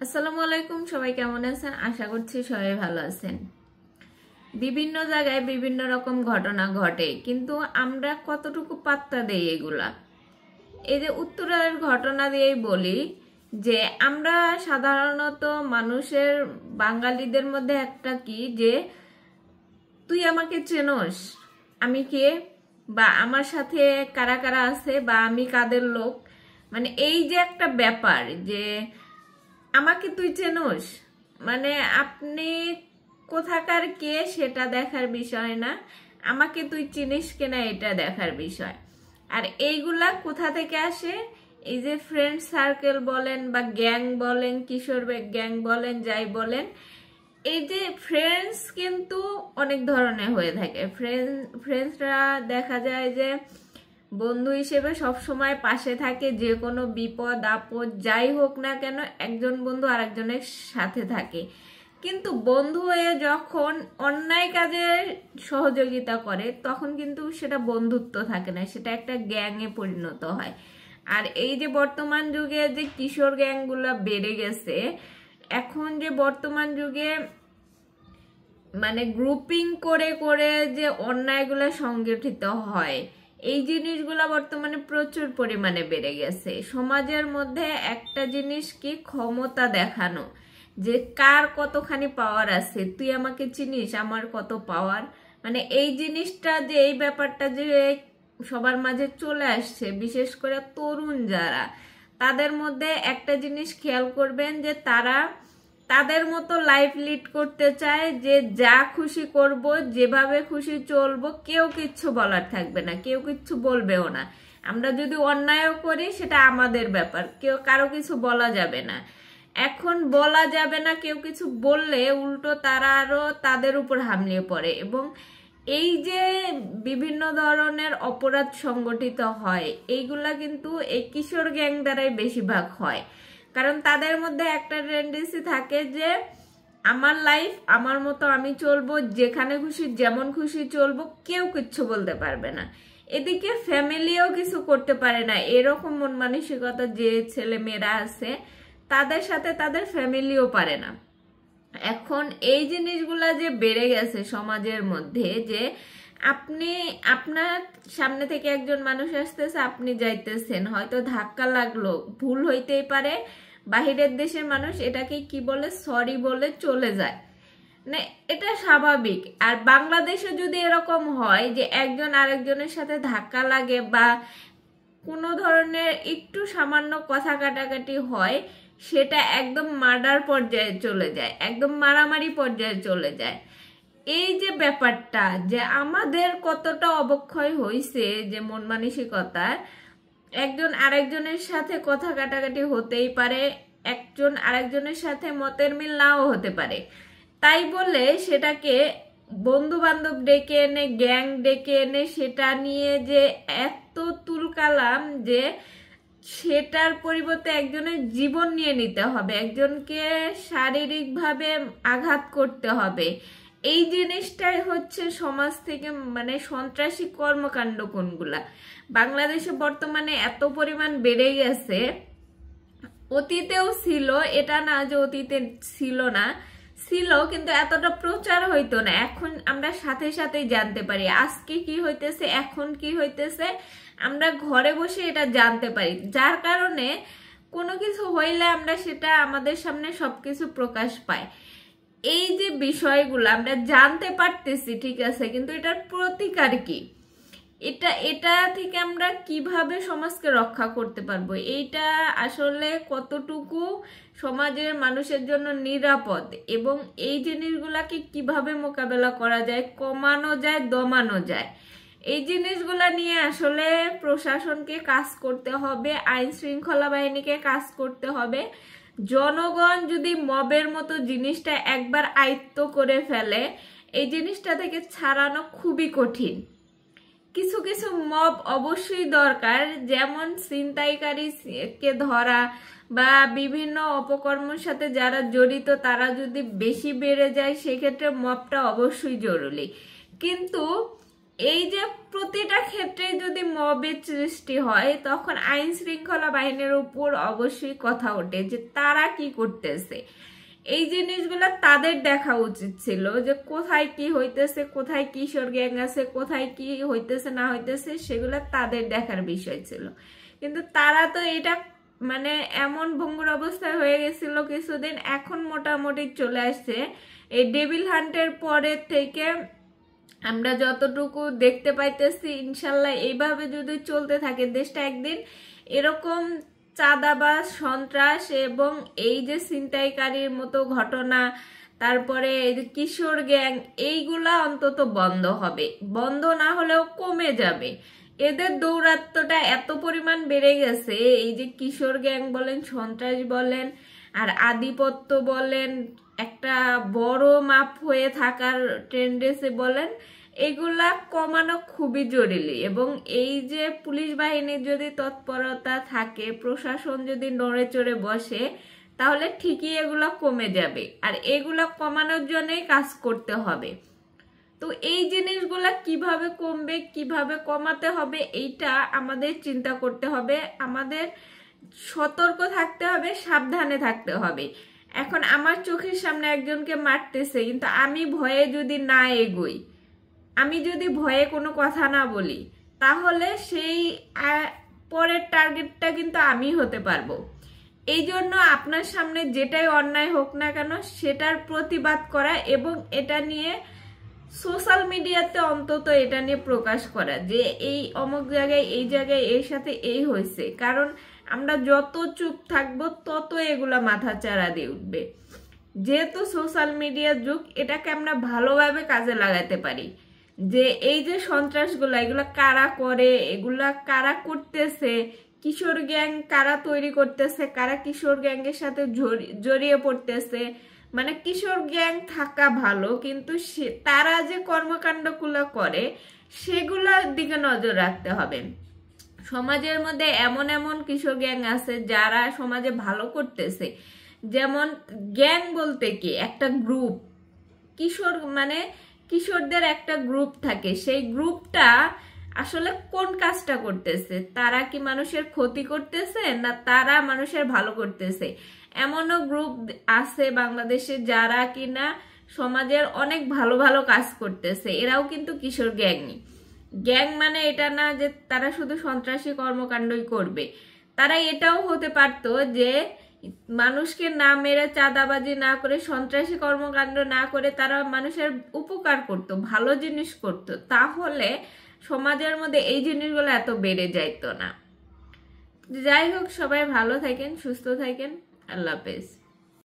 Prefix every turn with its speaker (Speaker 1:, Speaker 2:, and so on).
Speaker 1: আসসালামু আলাইকুম। সবাই কেমন আছেন? আশা করছি সবাই ভালো আছেন। বিভিন্ন জায়গায় বিভিন্ন রকম ঘটনা ঘটে, কিন্তু আমরা কতটুকু পাত্তা দেই এগুলা? এই যে উত্তরার ঘটনা দিয়েই বলি যে আমরা সাধারণত মানুষের বাঙালিদের মধ্যে একটা কি যে তুই আমাকে চেনস, আমি কে, বা আমার সাথে কারা কারা আছে, বা আমি কাদের লোক, মানে এই যে একটা ব্যাপার যে আমাকে তুই চেনস, মানে আপনি কোথাকার কে সেটা দেখার বিষয় না, আমাকে তুই চিনিস কিনা এটা দেখার বিষয়। আর এইগুলা কোথা থেকে আসে? এই যে ফ্রেন্ড সার্কেল বলেন বা গ্যাং বলেন, কিশোর গ্যাং বলেন, যাই বলেন, এই যে ফ্রেন্ডস কিন্তু অনেক ধরনের হয়ে থাকে। ফ্রেন্ডসরা দেখা যায় যে বন্ধু হিসেবে সব সময় পাশে থাকে, যে কোনো বিপদ আপদ যাই হোক না কেন একজন বন্ধু আরেকজনের সাথে থাকে। কিন্তু বন্ধু হয়ে যখন অন্যায় কাজে সহযোগিতা করে তখন কিন্তু সেটা বন্ধুত্ব থাকে না, সেটা একটা গ্যাংয়ে পরিণত হয়। আর এই যে বর্তমান যুগে যে কিশোর গ্যাংগুলা বেড়ে গেছে, এখন যে বর্তমান যুগে মানে গ্রুপিং করে করে যে অন্যায়গুলো সংগঠিত হয়, এই জিনিসগুলো বর্তমানে প্রচুর পরিমাণে বেড়ে গেছে। সমাজের মধ্যে একটা জিনিস কি, ক্ষমতা দেখানো, যে কার কতখানি পাওয়ার আছে, তুই আমাকে চিনিস, আমার কত পাওয়ার, মানে এই জিনিসটা যে এই ব্যাপারটা যে সবার মাঝে চলে আসছে, বিশেষ করে তরুণ যারা, তাদের মধ্যে একটা জিনিস খেয়াল করবেন যে তারা তাদের মতো লাইফ লিড করতে চায়, যে যা খুশি করব, যেভাবে খুশি চলবো, কেউ কিচ্ছু বলার থাকবে না, কেউ কিচ্ছু বলবেও না। আমরা যদি অন্যায়ও করি সেটা আমাদের ব্যাপার, কেউ কারো কিছু বলা যাবে না। এখন বলা যাবে না, কেউ কিছু বললে উল্টো তারা আরো তাদের উপর হামলিয়ে পড়ে, এবং এই যে বিভিন্ন ধরনের অপরাধ সংগঠিত হয়, এইগুলা কিন্তু এই কিশোর গ্যাং দ্বারাই বেশিরভাগ হয়। কারণ তাদের মধ্যে একটা টেন্ডেন্সি থাকে যে আমার লাইফ আমার মতো আমি চলবো, যেখানে খুশি যেমন খুশি চলবো, কেউ কিচ্ছু বলতে পারবে না। এদিকে ফ্যামিলিও কিছু করতে পারে না, এরকম মন মানসিকতা যে ছেলে মেয়েরা আছে তাদের সাথে তাদের ফ্যামিলিও পারে না। এখন এই জিনিসগুলা যে বেড়ে গেছে সমাজের মধ্যে, যে আপনি আপনার সামনে থেকে একজন মানুষ আসতেছে, আপনি যাইতেছেন, হয়তো ধাক্কা লাগলো, ভুল হইতেই পারে। বাহিরের দেশের মানুষ এটাকে কি বলে, সরি বলে চলে যায়, মানে এটা স্বাভাবিক। আর বাংলাদেশে যদি এরকম হয় যে একজন আরেকজনের সাথে ধাক্কা লাগে বা কোনো ধরনের একটু সামান্য কথা কাটাকাটি হয়, সেটা একদম মার্ডার পর্যায়ে চলে যায়, একদম মারামারি পর্যায়ে চলে যায়। এই যে ব্যাপারটা যে আমাদের কতটা অবক্ষয় হয়েছে, যে মন মানসিকতা, একজন আরেকজনের সাথে কথা কাটাকাটি হতেই পারে, একজন আরেকজনের সাথে মতের মিল নাও হতে পারে, তাই বলে সেটাকে বন্ধু বান্ধব ডেকে এনে, গ্যাং ডেকে এনে সেটা নিয়ে যে এত তুলকালাম, যে সেটার পরিবর্তে একজনের জীবন নিয়ে নিতে হবে, একজনকে শারীরিকভাবে আঘাত করতে হবে, এই জিনিসটাই হচ্ছে সমাজ থেকে মানে সন্ত্রাসী কর্মকাণ্ড। কোনগুলা বাংলাদেশে বর্তমানে এত পরিমাণ বেড়ে গেছে, অতীতেও ছিল, এটা না যে অতীতে ছিল না, ছিল, কিন্তু এতটা প্রচার হইতো না। এখন আমরা সাথে সাথেই জানতে পারি আজকে কি হইতেছে, এখন কি হইতেছে, আমরা ঘরে বসে এটা জানতে পারি, যার কারণে কোনো কিছু হইলে আমরা সেটা আমাদের সামনে সবকিছু প্রকাশ পায়। এই যে বিষয়গুলো আমরা জানতে পারতেছি, ঠিক আছে, কিন্তু এটার প্রতিকার কি, এটা থেকে আমরা কিভাবে সমাজকে রক্ষা করতে পারবো, এইটা আসলে কতটুকু সমাজের মানুষের জন্য নিরাপদ, এবং এই জিনিসগুলাকে কিভাবে মোকাবেলা করা যায়, কমানো যায়, দমানো যায়, এই জিনিসগুলা নিয়ে আসলে প্রশাসনকে কাজ করতে হবে, আইন শৃঙ্খলা বাহিনীকে কাজ করতে হবে। জনগণ যদি মবের মতো জিনিসটা একবার আয়ত্ত করে ফেলে, এই জিনিসটা থেকে ছাড়ানো খুবই কঠিন। কিছু কিছু মব অবশ্যই দরকার, যেমন ছিনতাইকারীকে ধরা বা বিভিন্ন অপকর্মের সাথে যারা জড়িত তারা যদি বেশি বেড়ে যায়, সেক্ষেত্রে মবটা অবশ্যই জরুরি। কিন্তু এই যে প্রতিটা ক্ষেত্রে যদি মবের সৃষ্টি হয় তখন আইন শৃঙ্খলা বাহিনীর উপর অবশ্যই কথা ওঠে যে তারা কি করতেছে। এই জিনিসগুলো তাদের দেখা উচিত ছিল যে কোথায় কি হইতেছে, কোথায় কিশোর গ্যাং আছে, কোথায় কি হইতেছে না হইতেছে, সেগুলো তাদের দেখার বিষয় ছিল। কিন্তু তারা তো এটা মানে এমন ভঙ্গুর অবস্থায় হয়ে গেছিল কিছুদিন, এখন মোটামুটি চলে আসছে। এই ডেভিল হান্টের পরের থেকে আমরা যতটুকু দেখতে পাইতেছি ইনশাল্লাহ এইভাবে যদি চলতে থাকে দেশটা একদিন এরকম চাঁদাবাজ, সন্ত্রাস এবং এই যে ছিনতাইকারীর মতো ঘটনা, তারপরে এই যে কিশোর গ্যাং, এইগুলা অন্তত বন্ধ হবে। বন্ধ না হলেও কমে যাবে। এদের দৌরাত্ম্যটা এত পরিমাণ বেড়ে গেছে, এই যে কিশোর গ্যাং বলেন, সন্ত্রাস বলেন, আর আধিপত্য বলেন, একটা বড় মাপ হয়ে থাকার টেন্ডেন্সি বলেন, এগুলা কমানো খুবই জরুরি। এবং এই যে পুলিশ বাহিনীর যদি তৎপরতা থাকে, প্রশাসন যদি নড়ে চড়ে বসে, তাহলে ঠিকই এগুলা কমে যাবে। আর এগুলা কমানোর জন্যই কাজ করতে হবে। তো এই জিনিসগুলা কিভাবে কমবে, কিভাবে কমাতে হবে, এইটা আমাদের চিন্তা করতে হবে, আমাদের সতর্ক থাকতে হবে, সাবধানে থাকতে হবে। এখন আমার চোখের সামনে একজনকে মারতেছে, কিন্তু আমি ভয়ে যদি না এগোই, আমি যদি ভয়ে কোনো কথা না বলি, তাহলে সেই পরের টার্গেটটা কিন্তু আমি হতে পারবো। এই জন্য আপনার সামনে যেটাই অন্যায় হোক না কেন সেটার প্রতিবাদ করা এবং এটা নিয়ে সোশ্যাল মিডিয়াতে অন্তত এটা নিয়ে প্রকাশ করা যে এই অমুক জায়গায়, এই জায়গায় এর সাথে এই হয়েছে। কারণ আমরা যত চুপ থাকবো তত এগুলা মাথা চাড়া দিয়ে উঠবে। যেহেতু সোশ্যাল মিডিয়ার যুগ, এটাকে আমরা ভালোভাবে কাজে লাগাতে পারি। যে এই যে সন্ত্রাসগুলা, এগুলা কারা করে, এগুলা কারা করতেছে, কিশোর গ্যাং কারা তৈরি করতেছে, কারা কিশোর গ্যাংয়ের সাথে জড়িয়ে পড়তেছে, মানে কিশোর গ্যাং থাকা ভালো, কিন্তু তারা যে কর্মকাণ্ডগুলো করে সেগুলোর দিকে নজর রাখতে হবে। সমাজের মধ্যে এমন এমন কিশোর গ্যাং আছে যারা সমাজে ভালো করতেছে। যেমন গ্যাং বলতে কি একটা গ্রুপ, কিশোর মানে কিশোরদের একটা গ্রুপ থাকে, সেই গ্রুপটা আসলে কোন কাজটা করতেছে, তারা কি মানুষের ক্ষতি করতেছে না তারা মানুষের ভালো করতেছে। এমনও গ্রুপ আছে বাংলাদেশে যারা কিনা সমাজের অনেক ভালো ভালো কাজ করতেছে, এরাও কিন্তু কিশোর গ্যাংই। গ্যাং মানে এটা না যে তারা শুধু সন্ত্রাসী কর্মকাণ্ডই করবে, তারা এটাও হতে পারতো যে মানুষকে না মেরে, চাঁদাবাজি না করে, সন্ত্রাসী কর্মকাণ্ড না করে তারা মানুষের উপকার করত, ভালো জিনিস করত, তাহলে সমাজের মধ্যে এই জিনিসগুলো এত বেড়ে যাইতো না। যাই হোক, সবাই ভালো থাকেন, সুস্থ থাকেন, আল্লাহ হাফেজ।